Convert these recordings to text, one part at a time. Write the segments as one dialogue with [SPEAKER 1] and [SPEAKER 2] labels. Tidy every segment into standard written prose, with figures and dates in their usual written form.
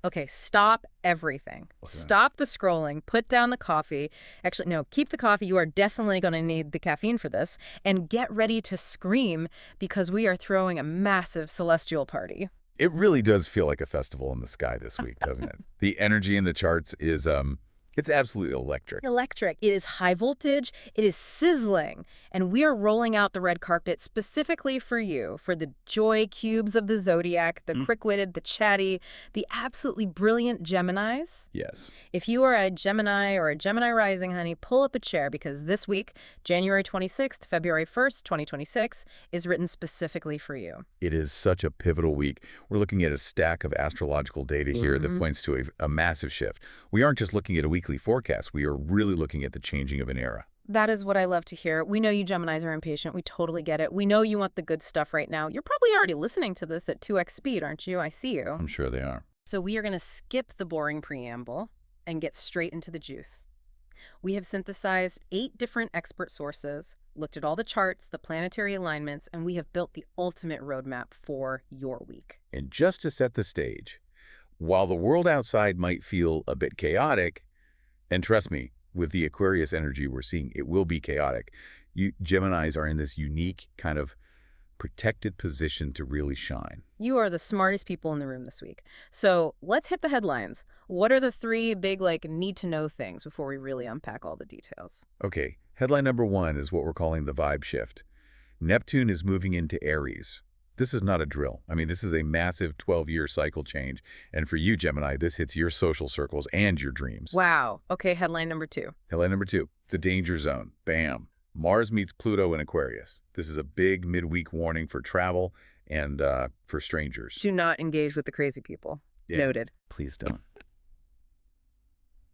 [SPEAKER 1] Okay, stop everything. Stop the scrolling, put down the coffee. Actually, no, keep the coffee. You are definitely going to need the caffeine for this. And get ready to scream because we are throwing a massive celestial party.
[SPEAKER 2] It really does feel like a festival in the sky this week, doesn't it? The energy in the charts is, it's absolutely electric.
[SPEAKER 1] Electric. It is high voltage. It is sizzling. And we are rolling out the red carpet specifically for you, for the joy cubes of the Zodiac, the quick-witted, the chatty, the absolutely brilliant Geminis.
[SPEAKER 2] Yes.
[SPEAKER 1] If you are a Gemini or a Gemini rising, honey, pull up a chair because this week, January 26th, February 1st, 2026, is written specifically for you.
[SPEAKER 2] It is such a pivotal week. We're looking at a stack of astrological data here that points to a massive shift. We aren't just looking at a weekly forecast. We are really looking at the changing of an era.
[SPEAKER 1] That is what I love to hear. We know you Geminis are impatient. We totally get it. We know you want the good stuff right now. You're probably already listening to this at 2x speed, aren't you? I see you.
[SPEAKER 2] I'm sure they are.
[SPEAKER 1] So we are going to skip the boring preamble and get straight into the juice. We have synthesized 8 different expert sources, looked at all the charts, the planetary alignments, and we have built the ultimate roadmap for your week.
[SPEAKER 2] And just to set the stage, while the world outside might feel a bit chaotic, and trust me, with the Aquarius energy we're seeing, it will be chaotic. You Geminis are in this unique kind of protected position to really shine.
[SPEAKER 1] You are the smartest people in the room this week. So let's hit the headlines. What are the 3 big, need-to-know things before we really unpack all the details?
[SPEAKER 2] Okay, headline number 1 is what we're calling the vibe shift. Neptune is moving into Aries. This is not a drill. I mean, this is a massive 12-year cycle change. And for you, Gemini, this hits your social circles and your dreams.
[SPEAKER 1] Wow. Okay, headline number 2.
[SPEAKER 2] Headline number 2, the danger zone. Bam. Mars meets Pluto in Aquarius. This is a big midweek warning for travel and for strangers.
[SPEAKER 1] Do not engage with the crazy people.
[SPEAKER 2] Yeah.
[SPEAKER 1] Noted.
[SPEAKER 2] Please don't.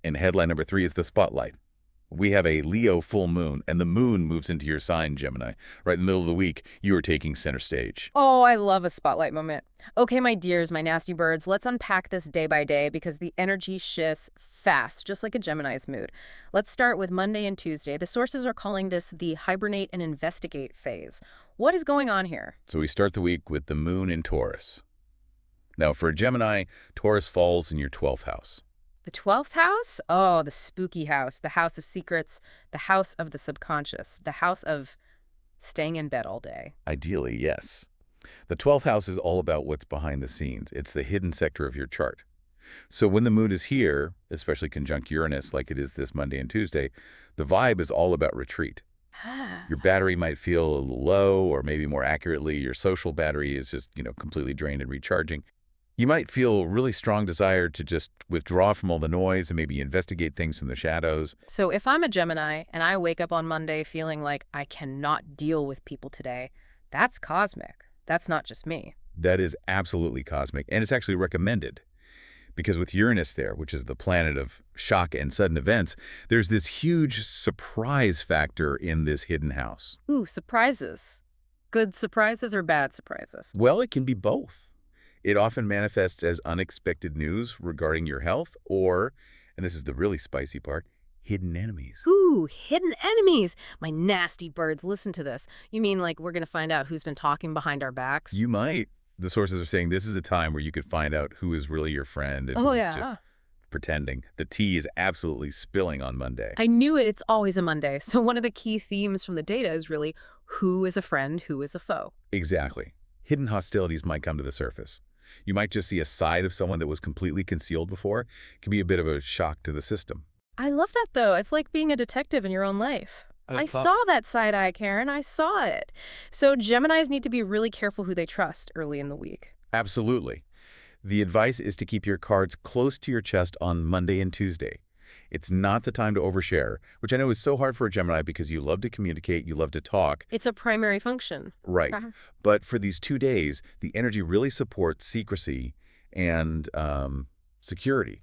[SPEAKER 2] And headline number 3 is the spotlight. We have a Leo full moon, and the moon moves into your sign, Gemini. Right in the middle of the week, you are taking center stage.
[SPEAKER 1] Oh, I love a spotlight moment. Okay, my dears, my nasty birds, let's unpack this day by day because the energy shifts fast, just like a Gemini's mood. Let's start with Monday and Tuesday. The sources are calling this the hibernate and investigate phase. What is going on here?
[SPEAKER 2] So we start the week with the moon in Taurus. Now, for a Gemini, Taurus falls in your 12th house.
[SPEAKER 1] The 12th house? Oh, the spooky house, the house of secrets, the house of the subconscious, the house of staying in bed all day.
[SPEAKER 2] Ideally, yes. The 12th house is all about what's behind the scenes. It's the hidden sector of your chart. So when the moon is here, especially conjunct Uranus like it is this Monday and Tuesday, the vibe is all about retreat. Your battery might feel a little low, or maybe more accurately, your social battery is just, completely drained and recharging. You might feel a really strong desire to just withdraw from all the noise and maybe investigate things from the shadows.
[SPEAKER 1] So if I'm a Gemini and I wake up on Monday feeling like I cannot deal with people today, that's cosmic. That's not just me.
[SPEAKER 2] That is absolutely cosmic, and it's actually recommended. Because with Uranus there, which is the planet of shock and sudden events, there's this huge surprise factor in this hidden house.
[SPEAKER 1] Ooh, surprises. Good surprises or bad surprises?
[SPEAKER 2] Well, it can be both. It often manifests as unexpected news regarding your health or, and this is the really spicy part, hidden enemies.
[SPEAKER 1] Ooh, hidden enemies. My nasty birds, listen to this. You mean like we're going to find out who's been talking behind our backs?
[SPEAKER 2] You might. The sources are saying this is a time where you could find out who is really your friend and who's just pretending. The tea is absolutely spilling on Monday.
[SPEAKER 1] I knew it. It's always a Monday. So one of the key themes from the data is really who is a friend, who is a foe.
[SPEAKER 2] Exactly. Hidden hostilities might come to the surface. You might just see a side of someone that was completely concealed before. It can be a bit of a shock to the system.
[SPEAKER 1] I love that, though. It's like being a detective in your own life. I saw that side eye, Karen. I saw it. So Geminis need to be really careful who they trust early in the week.
[SPEAKER 2] Absolutely. The advice is to keep your cards close to your chest on Monday and Tuesday. It's not the time to overshare, which I know is so hard for a Gemini because you love to communicate, you love to talk.
[SPEAKER 1] It's a primary function.
[SPEAKER 2] Right. But for these 2 days, the energy really supports secrecy and security.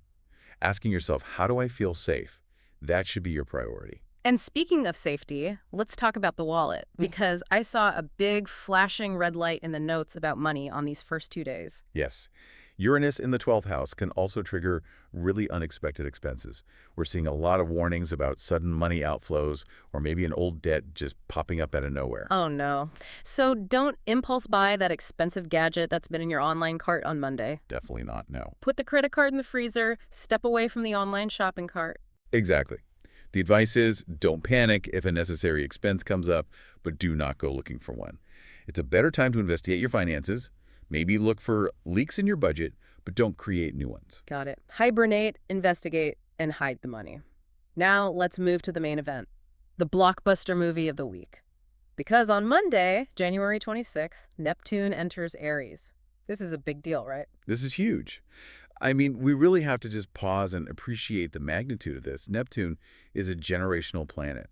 [SPEAKER 2] Asking yourself, how do I feel safe? That should be your priority.
[SPEAKER 1] And speaking of safety, let's talk about the wallet, because I saw a big flashing red light in the notes about money on these first 2 days.
[SPEAKER 2] Yes. Uranus in the 12th house can also trigger really unexpected expenses. We're seeing a lot of warnings about sudden money outflows or maybe an old debt just popping up out of nowhere.
[SPEAKER 1] Oh, no. So don't impulse buy that expensive gadget that's been in your online cart on Monday.
[SPEAKER 2] Definitely not, no.
[SPEAKER 1] Put the credit card in the freezer, step away from the online shopping cart.
[SPEAKER 2] Exactly. The advice is don't panic if a necessary expense comes up, but do not go looking for one. It's a better time to investigate your finances, maybe look for leaks in your budget, but don't create new ones.
[SPEAKER 1] Got it. Hibernate, investigate, and hide the money. Now let's move to the main event, the blockbuster movie of the week. Because on Monday, January 26th, Neptune enters Aries. This is a big deal, right?
[SPEAKER 2] This is huge. I mean, we really have to just pause and appreciate the magnitude of this. Neptune is a generational planet.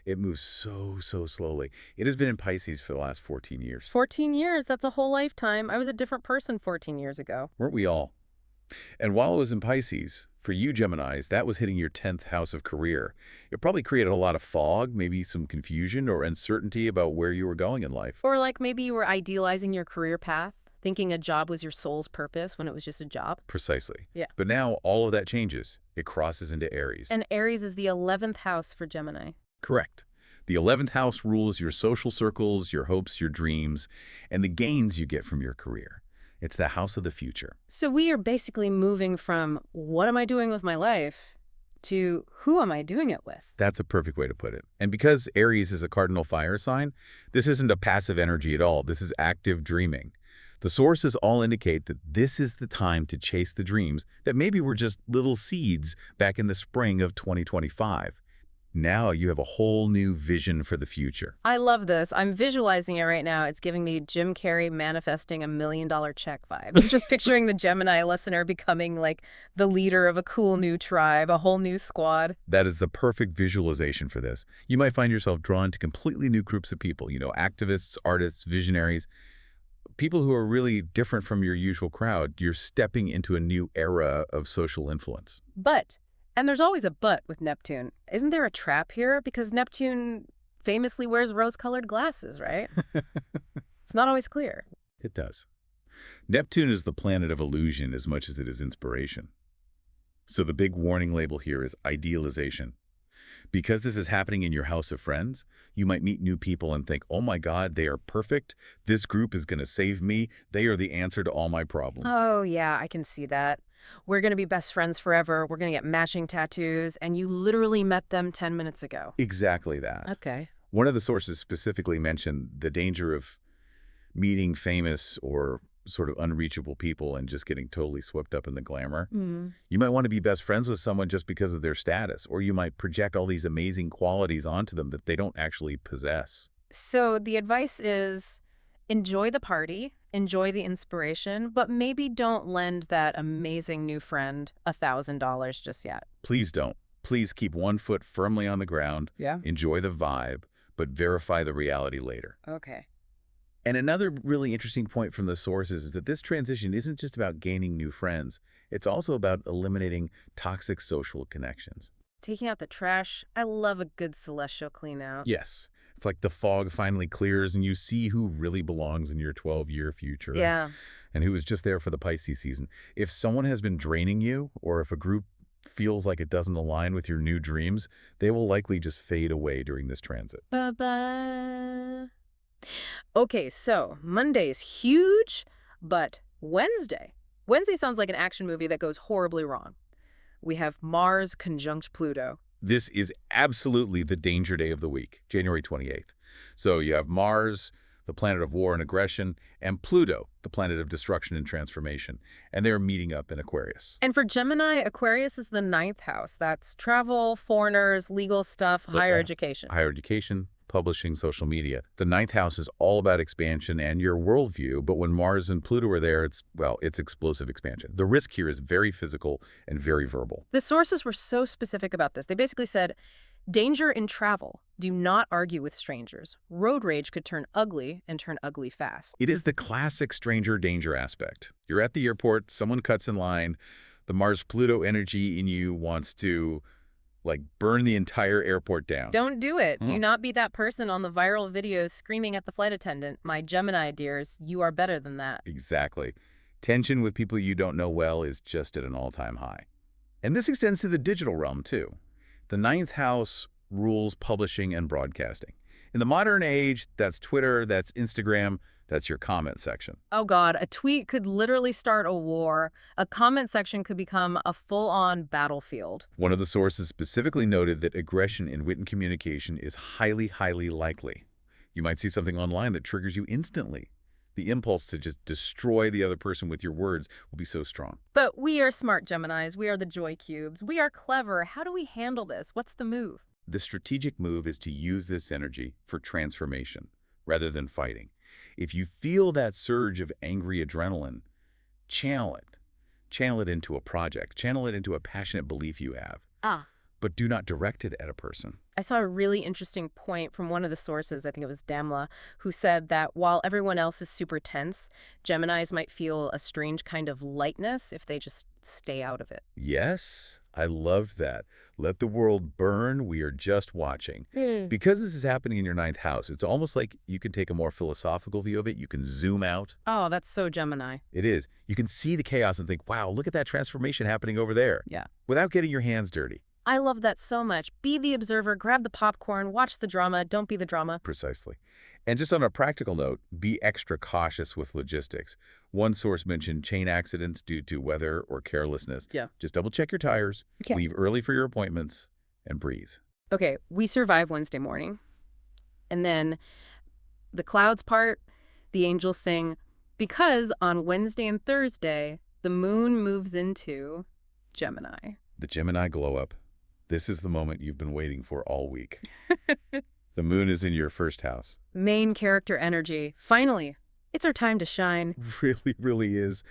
[SPEAKER 2] It moves so slowly. It has been in Pisces for the last 14 years.
[SPEAKER 1] 14 years, that's a whole lifetime. I was a different person 14 years ago.
[SPEAKER 2] Weren't we all? And while it was in Pisces, for you Geminis, that was hitting your 10th house of career. It probably created a lot of fog, maybe some confusion or uncertainty about where you were going in life.
[SPEAKER 1] Or like maybe you were idealizing your career path, thinking a job was your soul's purpose when it was just a job.
[SPEAKER 2] Precisely.
[SPEAKER 1] Yeah.
[SPEAKER 2] But now all of that changes. It crosses into Aries.
[SPEAKER 1] And Aries is the 11th house for Gemini.
[SPEAKER 2] Correct. The 11th house rules your social circles, your hopes, your dreams, and the gains you get from your career. It's the house of the future.
[SPEAKER 1] So we are basically moving from what am I doing with my life to who am I doing it with?
[SPEAKER 2] That's a perfect way to put it. And because Aries is a cardinal fire sign, this isn't a passive energy at all. This is active dreaming. The sources all indicate that this is the time to chase the dreams that maybe were just little seeds back in the spring of 2025. Now you have a whole new vision for the future.
[SPEAKER 1] I love this. I'm visualizing it right now. It's giving me Jim Carrey manifesting $1 million check vibe. I'm just picturing the Gemini listener becoming like the leader of a cool new tribe, a whole new squad.
[SPEAKER 2] That is the perfect visualization for this. You might find yourself drawn to completely new groups of people, activists, artists, visionaries, people who are really different from your usual crowd. You're stepping into a new era of social influence.
[SPEAKER 1] And there's always a but with Neptune. Isn't there a trap here? Because Neptune famously wears rose-colored glasses, right? It's not always clear.
[SPEAKER 2] It does. Neptune is the planet of illusion as much as it is inspiration. So the big warning label here is idealization. Because this is happening in your house of friends, you might meet new people and think, oh my God, they are perfect. This group is going to save me. They are the answer to all my problems.
[SPEAKER 1] Oh, yeah, I can see that. We're going to be best friends forever. We're going to get matching tattoos. And you literally met them 10 minutes ago.
[SPEAKER 2] Exactly that.
[SPEAKER 1] Okay.
[SPEAKER 2] One of the sources specifically mentioned the danger of meeting famous or sort of unreachable people and just getting totally swept up in the glamour. You might want to be best friends with someone just because of their status, or you might project all these amazing qualities onto them that they don't actually possess.
[SPEAKER 1] So the advice is enjoy the party, enjoy the inspiration, but maybe don't lend that amazing new friend $1,000 just yet.
[SPEAKER 2] Please don't. Please keep one foot firmly on the ground.
[SPEAKER 1] Yeah.
[SPEAKER 2] Enjoy the vibe, but verify the reality later.
[SPEAKER 1] Okay.
[SPEAKER 2] And another really interesting point from the sources is that this transition isn't just about gaining new friends. It's also about eliminating toxic social connections.
[SPEAKER 1] Taking out the trash. I love a good celestial clean out.
[SPEAKER 2] Yes. It's like the fog finally clears and you see who really belongs in your 12-year future.
[SPEAKER 1] Yeah.
[SPEAKER 2] And who was just there for the Pisces season. If someone has been draining you, or if a group feels like it doesn't align with your new dreams, they will likely just fade away during this transit.
[SPEAKER 1] Bye-bye. Okay, so Monday's huge, but Wednesday. Wednesday sounds like an action movie that goes horribly wrong. We have Mars conjunct Pluto.
[SPEAKER 2] This is absolutely the danger day of the week, January 28th. So you have Mars, the planet of war and aggression, and Pluto, the planet of destruction and transformation. And they're meeting up in Aquarius.
[SPEAKER 1] And for Gemini, Aquarius is the 9th house. That's travel, foreigners, legal stuff, higher education.
[SPEAKER 2] Higher education, publishing, social media. The 9th house is all about expansion and your worldview, but when Mars and Pluto are there, it's explosive expansion. The risk here is very physical and very verbal.
[SPEAKER 1] The sources were so specific about this. They basically said, danger in travel. Do not argue with strangers. Road rage could turn ugly and turn ugly fast.
[SPEAKER 2] It is the classic stranger danger aspect. You're at the airport, someone cuts in line, the Mars-Pluto energy in you wants to burn the entire airport down.
[SPEAKER 1] Don't do it. Do not be that person on the viral videos screaming at the flight attendant. My Gemini dears, you are better than that.
[SPEAKER 2] Exactly. Tension with people you don't know well is just at an all-time high. And this extends to the digital realm, too. The ninth house rules publishing and broadcasting. In the modern age, that's Twitter, that's Instagram, that's your comment section.
[SPEAKER 1] Oh God, a tweet could literally start a war. A comment section could become a full-on battlefield.
[SPEAKER 2] One of the sources specifically noted that aggression in written communication is highly, highly likely. You might see something online that triggers you instantly. The impulse to just destroy the other person with your words will be so strong.
[SPEAKER 1] But we are smart Geminis. We are the joy cubes. We are clever. How do we handle this? What's the move?
[SPEAKER 2] The strategic move is to use this energy for transformation rather than fighting. If you feel that surge of angry adrenaline, channel it. Channel it into a project. Channel it into a passionate belief you have. But do not direct it at a person.
[SPEAKER 1] I saw a really interesting point from one of the sources, I think it was Damla, who said that while everyone else is super tense, Geminis might feel a strange kind of lightness if they just stay out of it.
[SPEAKER 2] Yes, I loved that. Let the world burn, we are just watching. Because this is happening in your ninth house, it's almost like you can take a more philosophical view of it. You can zoom out.
[SPEAKER 1] Oh, that's so Gemini.
[SPEAKER 2] It is. You can see the chaos and think, wow, look at that transformation happening over there.
[SPEAKER 1] Yeah.
[SPEAKER 2] Without getting your hands dirty.
[SPEAKER 1] I love that so much. Be the observer, grab the popcorn, watch the drama, don't be the drama.
[SPEAKER 2] Precisely. And just on a practical note, be extra cautious with logistics. One source mentioned chain accidents due to weather or carelessness.
[SPEAKER 1] Yeah.
[SPEAKER 2] Just double check your tires,
[SPEAKER 1] Okay.
[SPEAKER 2] leave early for your appointments, and breathe.
[SPEAKER 1] Okay, we survive Wednesday morning. And then the clouds part, the angels sing, because on Wednesday and Thursday, the moon moves into Gemini.
[SPEAKER 2] The Gemini glow up. This is the moment you've been waiting for all week. The moon is in your first house.
[SPEAKER 1] Main character energy. Finally, it's our time to shine.
[SPEAKER 2] Really, really is.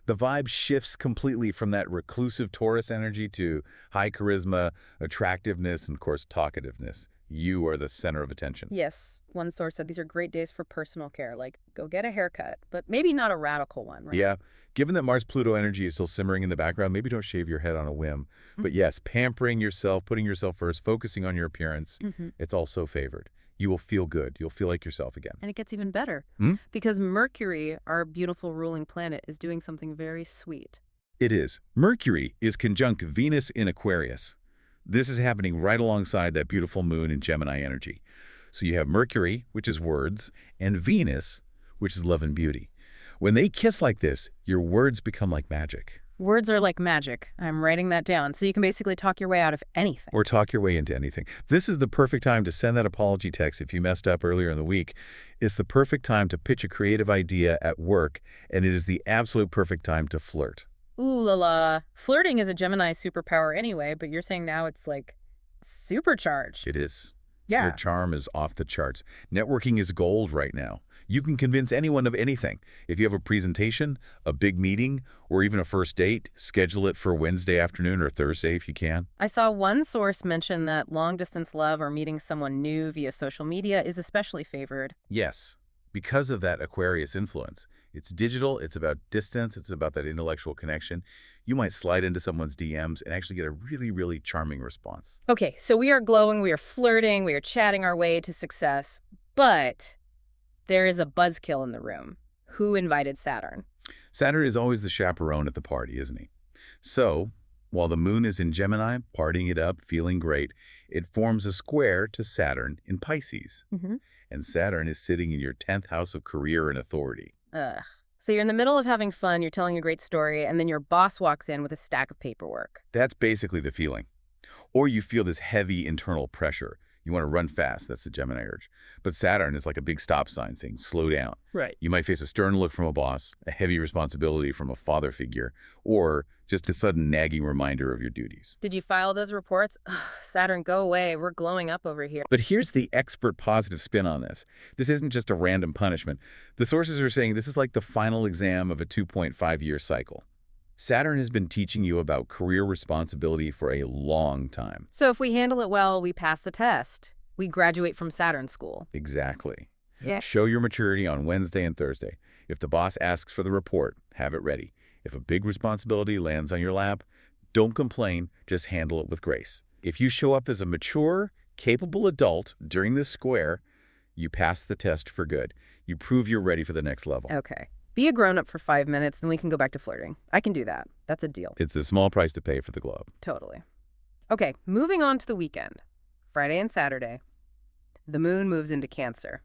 [SPEAKER 2] The vibe shifts completely from that reclusive Taurus energy to high charisma, attractiveness, and of course, talkativeness. You are the center of attention.
[SPEAKER 1] Yes, one source said these are great days for personal care, like go get a haircut, but maybe not a radical one, right?
[SPEAKER 2] Yeah. Given that Mars-Pluto energy is still simmering in the background, maybe don't shave your head on a whim. But yes, pampering yourself, putting yourself first, focusing on your appearance, it's all so favored. You will feel good. You'll feel like yourself again.
[SPEAKER 1] And it gets even better because Mercury, our beautiful ruling planet, is doing something very sweet.
[SPEAKER 2] It is. Mercury is conjunct Venus in Aquarius. This is happening right alongside that beautiful moon in Gemini energy. So you have Mercury, which is words, and Venus, which is love and beauty. When they kiss like this, your words become like magic.
[SPEAKER 1] Words are like magic. I'm writing that down. So you can basically talk your way out of anything.
[SPEAKER 2] Or talk your way into anything. This is the perfect time to send that apology text if you messed up earlier in the week. It's the perfect time to pitch a creative idea at work, and it is the absolute perfect time to flirt.
[SPEAKER 1] Ooh la la. Flirting is a Gemini superpower anyway, but you're saying now it's like supercharged.
[SPEAKER 2] It is.
[SPEAKER 1] Yeah.
[SPEAKER 2] Your charm is off the charts. Networking is gold right now. You can convince anyone of anything. If you have a presentation, a big meeting, or even a first date, schedule it for Wednesday afternoon or Thursday if you can.
[SPEAKER 1] I saw one source mention that long-distance love or meeting someone new via social media is especially favored.
[SPEAKER 2] Yes, because of that Aquarius influence. It's digital, it's about distance, it's about that intellectual connection. You might slide into someone's DMs and actually get a really, really charming response.
[SPEAKER 1] Okay, so we are glowing, we are flirting, we are chatting our way to success, but there is a buzzkill in the room. Who invited Saturn?
[SPEAKER 2] Saturn is always the chaperone at the party, isn't he? So, while the moon is in Gemini, partying it up, feeling great, it forms a square to Saturn in Pisces. And Saturn is sitting in your 10th house of career and authority.
[SPEAKER 1] Ugh. So you're in the middle of having fun, you're telling a great story, and then your boss walks in with a stack of paperwork.
[SPEAKER 2] That's basically the feeling. Or you feel this heavy internal pressure. You want to run fast. That's the Gemini urge. But Saturn is like a big stop sign saying, slow down.
[SPEAKER 1] Right.
[SPEAKER 2] You might face a stern look from a boss, a heavy responsibility from a father figure, or just a sudden nagging reminder of your duties.
[SPEAKER 1] Did you file those reports? Ugh, Saturn, go away. We're glowing up over here.
[SPEAKER 2] But here's the expert positive spin on this. This isn't just a random punishment. The sources are saying this is like the final exam of a 2.5-year cycle. Saturn has been teaching you about career responsibility for a long time.
[SPEAKER 1] So if we handle it well, we pass the test. We graduate from Saturn school.
[SPEAKER 2] Exactly.
[SPEAKER 1] Yeah.
[SPEAKER 2] Show your maturity on Wednesday and Thursday. If the boss asks for the report, have it ready. If a big responsibility lands on your lap, don't complain, just handle it with grace. If you show up as a mature, capable adult during this square, you pass the test for good. You prove you're ready for the next level.
[SPEAKER 1] Okay. Be a grown-up for 5 minutes, then we can go back to flirting. I can do that. That's a deal.
[SPEAKER 2] It's a small price to pay for the glove.
[SPEAKER 1] Totally. Okay, moving on to the weekend. Friday and Saturday. The moon moves into Cancer.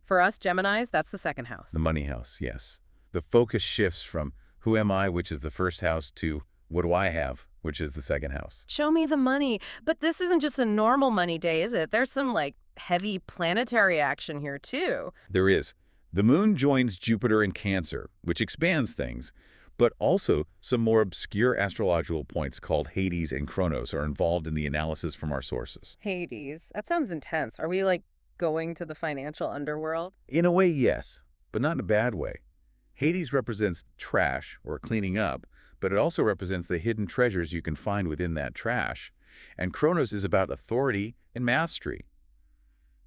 [SPEAKER 1] For us Geminis, that's the second house.
[SPEAKER 2] The money house, yes. The focus shifts from who am I, which is the first house, to what do I have, which is the second house.
[SPEAKER 1] Show me the money. But this isn't just a normal money day, is it? There's some, heavy planetary action here, too.
[SPEAKER 2] There is. The moon joins Jupiter in Cancer, which expands things, but also some more obscure astrological points called Hades and Chronos are involved in the analysis from our sources.
[SPEAKER 1] Hades. That sounds intense. Are we, going to the financial underworld?
[SPEAKER 2] In a way, yes, but not in a bad way. Hades represents trash, or cleaning up, but it also represents the hidden treasures you can find within that trash. And Chronos is about authority and mastery.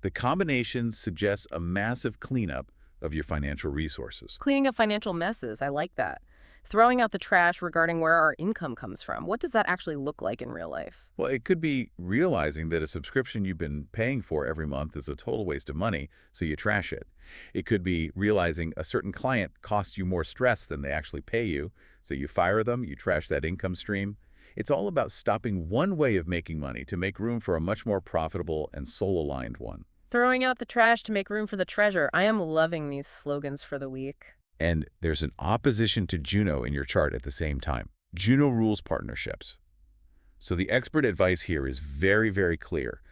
[SPEAKER 2] The combination suggests a massive cleanup of your financial resources.
[SPEAKER 1] Cleaning up financial messes. I like that. Throwing out the trash regarding where our income comes from. What does that actually look like in real life?
[SPEAKER 2] Well, it could be realizing that a subscription you've been paying for every month is a total waste of money, so you trash it. It could be realizing a certain client costs you more stress than they actually pay you, so you fire them, you trash that income stream. It's all about stopping one way of making money to make room for a much more profitable and soul-aligned one.
[SPEAKER 1] Throwing out the trash to make room for the treasure. I am loving these slogans for the week.
[SPEAKER 2] And there's an opposition to Juno in your chart at the same time. Juno rules partnerships. So the expert advice here is very, very clear.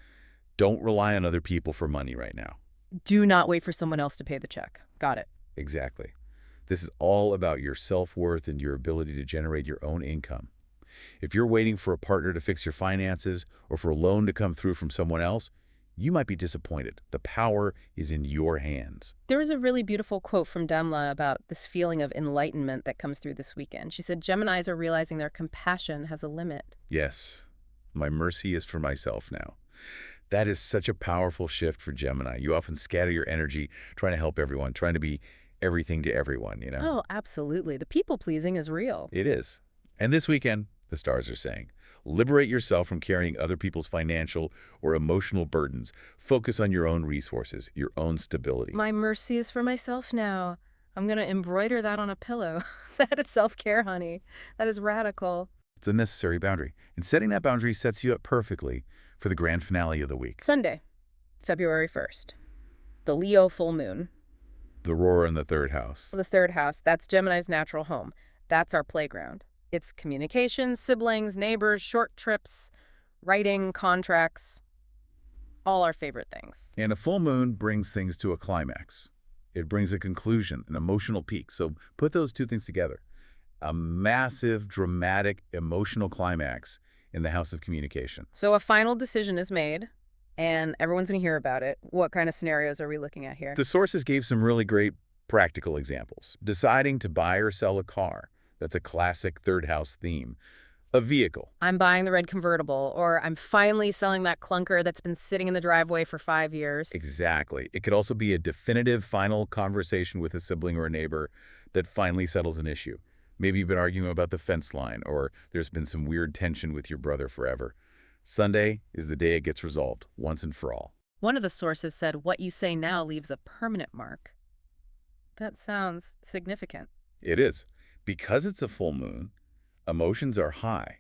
[SPEAKER 2] Don't rely on other people for money right now.
[SPEAKER 1] Do not wait for someone else to pay the check. Got it.
[SPEAKER 2] Exactly. This is all about your self-worth and your ability to generate your own income. If you're waiting for a partner to fix your finances or for a loan to come through from someone else, you might be disappointed. The power is in your hands.
[SPEAKER 1] There was a really beautiful quote from Demla about this feeling of enlightenment that comes through this weekend. She said, Geminis are realizing their compassion has a limit.
[SPEAKER 2] Yes, my mercy is for myself now. That is such a powerful shift for Gemini. You often scatter your energy trying to help everyone, trying to be everything to everyone,
[SPEAKER 1] Oh, absolutely. The people-pleasing is real.
[SPEAKER 2] It is. And this weekend, the stars are saying, liberate yourself from carrying other people's financial or emotional burdens. Focus on your own resources, your own stability.
[SPEAKER 1] My mercy is for myself now. I'm going to embroider that on a pillow. That is self-care, honey. That is radical.
[SPEAKER 2] It's a necessary boundary. And setting that boundary sets you up perfectly for the grand finale of the week.
[SPEAKER 1] Sunday, February 1st. The Leo full moon.
[SPEAKER 2] The roar in the third house.
[SPEAKER 1] The third house, that's Gemini's natural home. That's our playground. It's communication, siblings, neighbors, short trips, writing, contracts, all our favorite things.
[SPEAKER 2] And a full moon brings things to a climax. It brings a conclusion, an emotional peak. So put those two things together. A massive, dramatic, emotional climax in the house of communication.
[SPEAKER 1] So a final decision is made, and everyone's going to hear about it. What kind of scenarios are we looking at here?
[SPEAKER 2] The sources gave some really great practical examples. Deciding to buy or sell a car. That's a classic third house theme. A vehicle.
[SPEAKER 1] I'm buying the red convertible, or I'm finally selling that clunker that's been sitting in the driveway for 5 years.
[SPEAKER 2] Exactly. It could also be a definitive final conversation with a sibling or a neighbor that finally settles an issue. Maybe you've been arguing about the fence line, or there's been some weird tension with your brother forever. Sunday is the day it gets resolved, once and for all.
[SPEAKER 1] One of the sources said, what you say now leaves a permanent mark. That sounds significant.
[SPEAKER 2] It is. Because it's a full moon, emotions are high.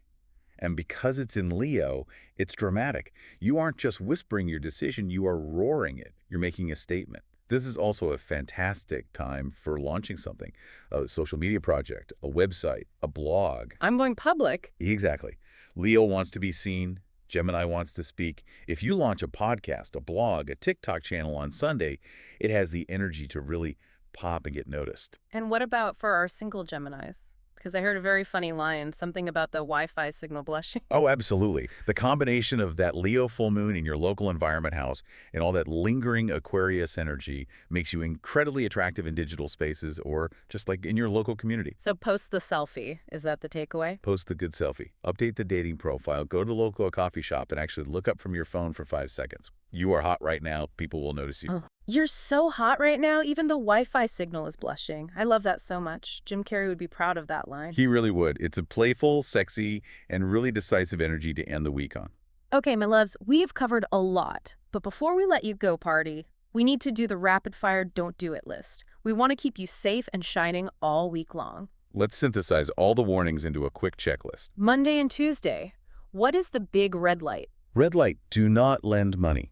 [SPEAKER 2] And because it's in Leo, it's dramatic. You aren't just whispering your decision, you are roaring it. You're making a statement. This is also a fantastic time for launching something, a social media project, a website, a blog.
[SPEAKER 1] I'm going public.
[SPEAKER 2] Exactly. Leo wants to be seen. Gemini wants to speak. If you launch a podcast, a blog, a TikTok channel on Sunday, it has the energy to really pop and get noticed.
[SPEAKER 1] And what about for our single Geminis? Because I heard a very funny line, something about the Wi-Fi signal blushing.
[SPEAKER 2] Oh, absolutely. The combination of that Leo full moon in your local environment house and all that lingering Aquarius energy makes you incredibly attractive in digital spaces or just like in your local community.
[SPEAKER 1] So post the selfie. Is that the takeaway?
[SPEAKER 2] Post the good selfie. Update the dating profile. Go to the local coffee shop and actually look up from your phone for 5 seconds. You are hot right now. People will notice you.
[SPEAKER 1] Oh. You're so hot right now, even the Wi-Fi signal is blushing. I love that so much. Jim Carrey would be proud of that line.
[SPEAKER 2] He really would. It's a playful, sexy, and really decisive energy to end the week on.
[SPEAKER 1] Okay, my loves, we have covered a lot. But before we let you go, party, we need to do the rapid-fire don't do it list. We want to keep you safe and shining all week long.
[SPEAKER 2] Let's synthesize all the warnings into a quick checklist.
[SPEAKER 1] Monday and Tuesday. What is the big red light?
[SPEAKER 2] Red light, do not lend money.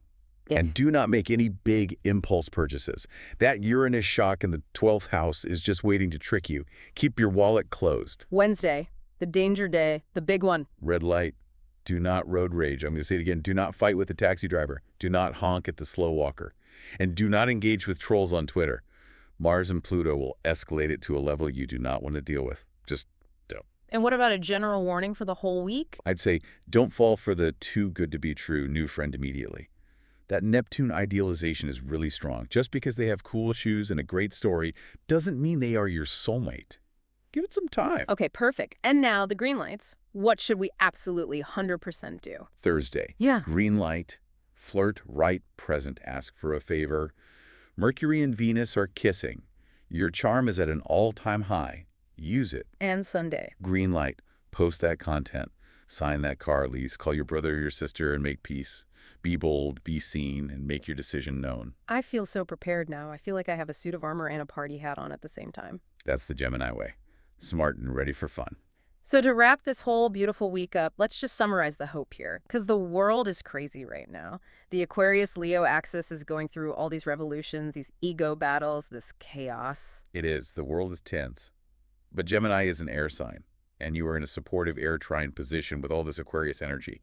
[SPEAKER 1] If
[SPEAKER 2] And do not make any big impulse purchases. That Uranus shock in the 12th house is just waiting to trick you. Keep your wallet closed.
[SPEAKER 1] Wednesday, the danger day, the big one.
[SPEAKER 2] Red light, do not road rage. I'm going to say it again. Do not fight with the taxi driver. Do not honk at the slow walker. And do not engage with trolls on Twitter. Mars and Pluto will escalate it to a level you do not want to deal with. Just don't.
[SPEAKER 1] And what about a general warning for the whole week?
[SPEAKER 2] I'd say don't fall for the too good to be true new friend immediately. That Neptune idealization is really strong. Just because they have cool shoes and a great story doesn't mean they are your soulmate. Give it some time.
[SPEAKER 1] Okay, perfect. And now the green lights. What should we absolutely 100% do?
[SPEAKER 2] Thursday.
[SPEAKER 1] Yeah.
[SPEAKER 2] Green light. Flirt right present. Ask for a favor. Mercury and Venus are kissing. Your charm is at an all-time high. Use it.
[SPEAKER 1] And Sunday.
[SPEAKER 2] Green light. Post that content. Sign that car lease. Call your brother or your sister and make peace. Be bold, be seen, and make your decision known.
[SPEAKER 1] I feel so prepared now. I feel like I have a suit of armor and a party hat on at the same time.
[SPEAKER 2] That's the Gemini way. Smart and ready for fun.
[SPEAKER 1] So to wrap this whole beautiful week up, let's just summarize the hope here, because the world is crazy right now. The Aquarius-Leo axis is going through all these revolutions, these ego battles, this chaos.
[SPEAKER 2] It is. The world is tense. But Gemini is an air sign, and you are in a supportive air trine position with all this Aquarius energy.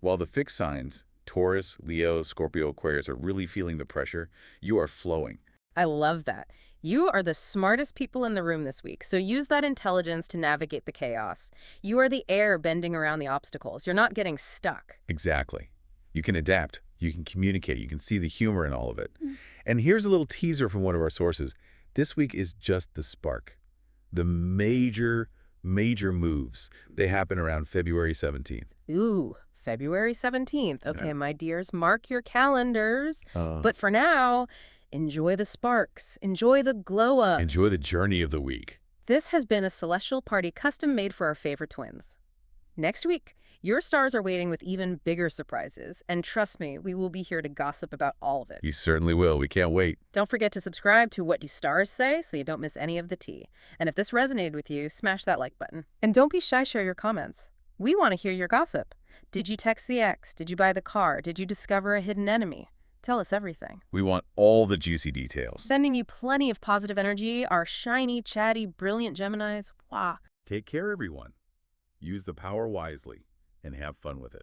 [SPEAKER 2] While the fixed signs, Taurus, Leo, Scorpio, Aquarius, are really feeling the pressure, you are flowing.
[SPEAKER 1] I love that. You are the smartest people in the room this week, so use that intelligence to navigate the chaos. You are the air bending around the obstacles. You're not getting stuck.
[SPEAKER 2] Exactly. You can adapt. You can communicate. You can see the humor in all of it. And here's a little teaser from one of our sources. This week is just the spark. The major moves, they happen around February 17th.
[SPEAKER 1] Ooh, February 17th. Okay,
[SPEAKER 2] Yeah.
[SPEAKER 1] my dears, mark your calendars. But for now, enjoy the sparks. Enjoy the glow up.
[SPEAKER 2] Enjoy the journey of the week.
[SPEAKER 1] This has been a celestial party custom made for our favorite twins. Next week, your stars are waiting with even bigger surprises. And trust me, we will be here to gossip about all of it.
[SPEAKER 2] You certainly will. We can't wait.
[SPEAKER 1] Don't forget to subscribe to What Do Stars Say so you don't miss any of the tea. And if this resonated with you, smash that like button. And don't be shy, share your comments. We want to hear your gossip. Did you text the ex? Did you buy the car? Did you discover a hidden enemy? Tell us everything.
[SPEAKER 2] We want all the juicy details.
[SPEAKER 1] Sending you plenty of positive energy, our shiny, chatty, brilliant Geminis. Wow.
[SPEAKER 2] Take care, everyone. Use the power wisely and have fun with it.